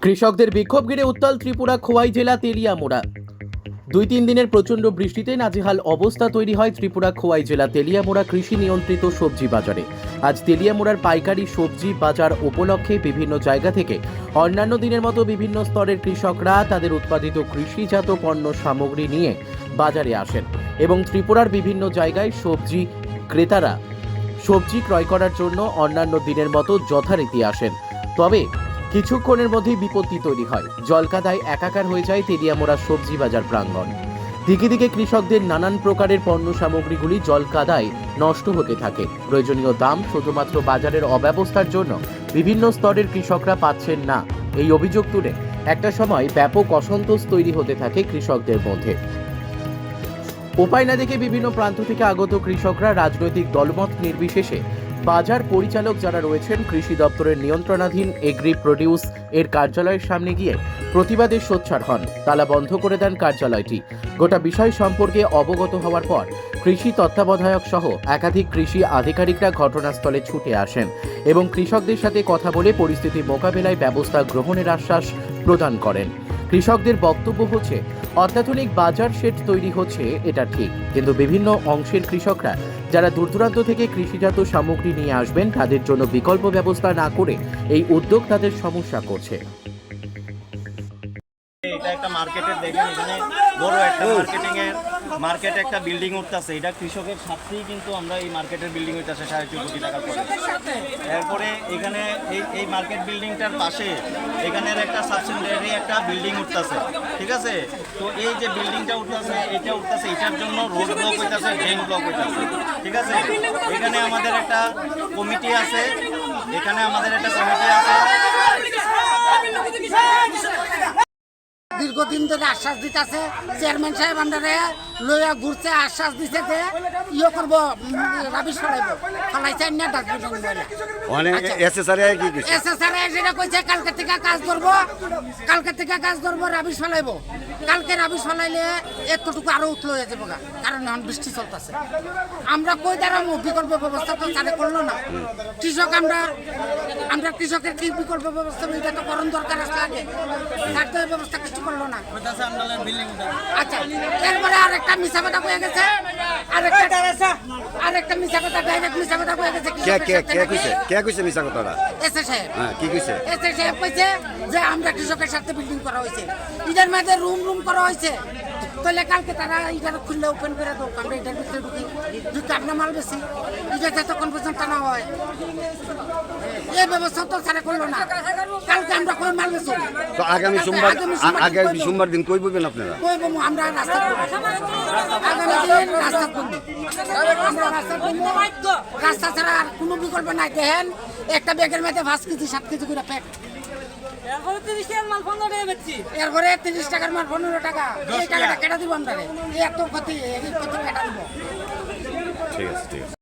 কৃষকদের বিক্ষোভ ঘিরে উত্তাল ত্রিপুরা খোয়াই জেলা তেলিয়ামুড়া। 2-3 দিনের প্রচণ্ড বৃষ্টিতে নাজেহাল অবস্থা তৈরি হয় ত্রিপুরা খোয়াই জেলা তেলিয়ামুড়া কৃষি নিয়ন্ত্রিত সবজি বাজারে। আজ তেলিয়ামুড়ার পাইকারি সবজি বাজার উপলক্ষে বিভিন্ন জায়গা থেকে অন্যান্য দিনের মতো বিভিন্ন স্তরের কৃষকরা তাদের উৎপাদিত কৃষিজাত পণ্য সামগ্রী নিয়ে বাজারে আসেন এবং ত্রিপুরার বিভিন্ন জায়গায় সবজি ক্রেতারা সবজি ক্রয় করার জন্য অন্যান্য দিনের মতো যথারীতি আসেন। তবে কিছুক্ষণের মধ্যেই বিপত্তি তৈরি হয়, জলকাদায় একাকার হয়ে যায় তেলিয়ামুড়া সবজি বাজার প্রাঙ্গণ। দিকে দিকে কৃষকদের নানান প্রকারের পণ্য সামগ্রীগুলি জলকাদায় নষ্ট হতে থাকে। প্রয়োজনীয় দাম শুধুমাত্র বাজারের অব্যবস্থার জন্য বিভিন্ন স্তরের কৃষকরা পাচ্ছেন না, এই অভিযোগ তুলে একটা সময় ব্যাপক অসন্তোষ তৈরি হতে থাকে কৃষকদের মধ্যে। উপায় না দেখে বিভিন্ন প্রান্ত থেকে আগত কৃষকরা রাজনৈতিক দলমত নির্বিশেষে বাজার পরিচালক যারা রয়েছেন কৃষি দপ্তরের নিয়ন্ত্রণাধীন এগ্রি প্রডিউস এর কার্যালয়ের সামনে গিয়ে প্রতিবাদে সোচ্চার হন। তালা বন্ধ করে দেন কার্যালয়টি। গোটা বিষয় সম্পর্কে অবগত হওয়ার পর কৃষি তত্ত্বাবধায়ক সহ একাধিক কৃষি আধিকারিকরা ঘটনাস্থলে ছুটে আসেন এবং কৃষকদের সাথে কথা বলে পরিস্থিতি মোকাবেলায় ব্যবস্থা গ্রহণের আশ্বাস প্রদান করেন। কৃষকদের বক্তব্য হচ্ছে, অত্যাধুনিক বাজার শেড তৈরি হচ্ছে, এটা ঠিক, কিন্তু বিভিন্ন অংশের কৃষকরা যারা দূর দূরান্ত থেকে কৃষিজাত সামগ্রী নিয়ে আসবেন তাদের জন্য বিকল্প ব্যবস্থা না করে এই উদ্যোগ তাদের সমস্যা করছে। এটা একটা মার্কেটের দেখেন, এখানে বড় একটা মার্কেটে একটা বিল্ডিং উঠতেছে। এটা কৃষকের সাথেই কিন্তু আমরা এই মার্কেটের বিল্ডিং হইতেছে 14.5 কোটি টাকা করে। এরপরে এখানে এই মার্কেট বিল্ডিংটার পাশে এখানের একটা সাবসেন্টারি একটা বিল্ডিং উঠতেছে, ঠিক আছে। তো এই যে বিল্ডিংটা উঠতেছে এটার জন্য রোড ব্লক হইতেছে, ড্রেন ব্লক হইতেছে, ঠিক আছে। এখানে আমাদের একটা কমিটি আছে। দীর্ঘদিন ধরে আশ্বাস দিতেছে, চেয়ারম্যান সাহেব আমরা লইয়া ঘুরছে, আশ্বাস দিছে যে ইয়ে করবো, রাবিশ ফলাইছে না ডাস্টবিন। যেটা কইছে কালকে থেকে কাজ ধরবো, রাবিশ ফলাইবো। কালকে রাবিশ ফলাইলে এতটুকু আরো উঠলো হয়ে যাবো, কারণ এখন বৃষ্টি চলতেছে। আমরা কই দাঁড়াবো, বিকল্প ব্যবস্থা তো তাদের করলো না। কৃষক আমরা কৃষকের কি বিকল্প ব্যবস্থা এটা তো করণ দরকার আছে আগে, তার তো ব্যবস্থা কিছু করলো না। আচ্ছা, এরপরে আরেকটা মিছা কথা কয়ে গেছে, আরেকটা মিছা কথা, ডাইরেক্ট মিছা কথা কয়ে গেছে। এসএ সাহেব কইছে যে আমরা কৃষকের সাথে বিল্ডিং করা হয়েছে, ইটার মধ্যে রুম করা হয়েছে। তাহলে কালকে তারা এটা খুললে ওপেন করে দেবো, আমরা এটার ভিতরে ঢুকি আপনার মাল বেশি, এটা যতক্ষণ পর্যন্ত না হয় এই ব্যবস্থা তো তারা করলো না। কালকে আমরা কই মাল বেশি, আগামী সোমবার দিন কই বলবেন আপনারা? কইব আমরা রাস্তা রাস্তা ছাড়া আর কোনো বিকল্প নাই। দেখেন একটা ব্যাগের মধ্যে 5 কেজি 7 কেজি করে প্যাক, এরপরে 30 টাকার মাল 15 টাকা। এই টাকাটা কেটে দিব আমরা, এত ক্ষতি কেটে দিব। ঠিক আছে।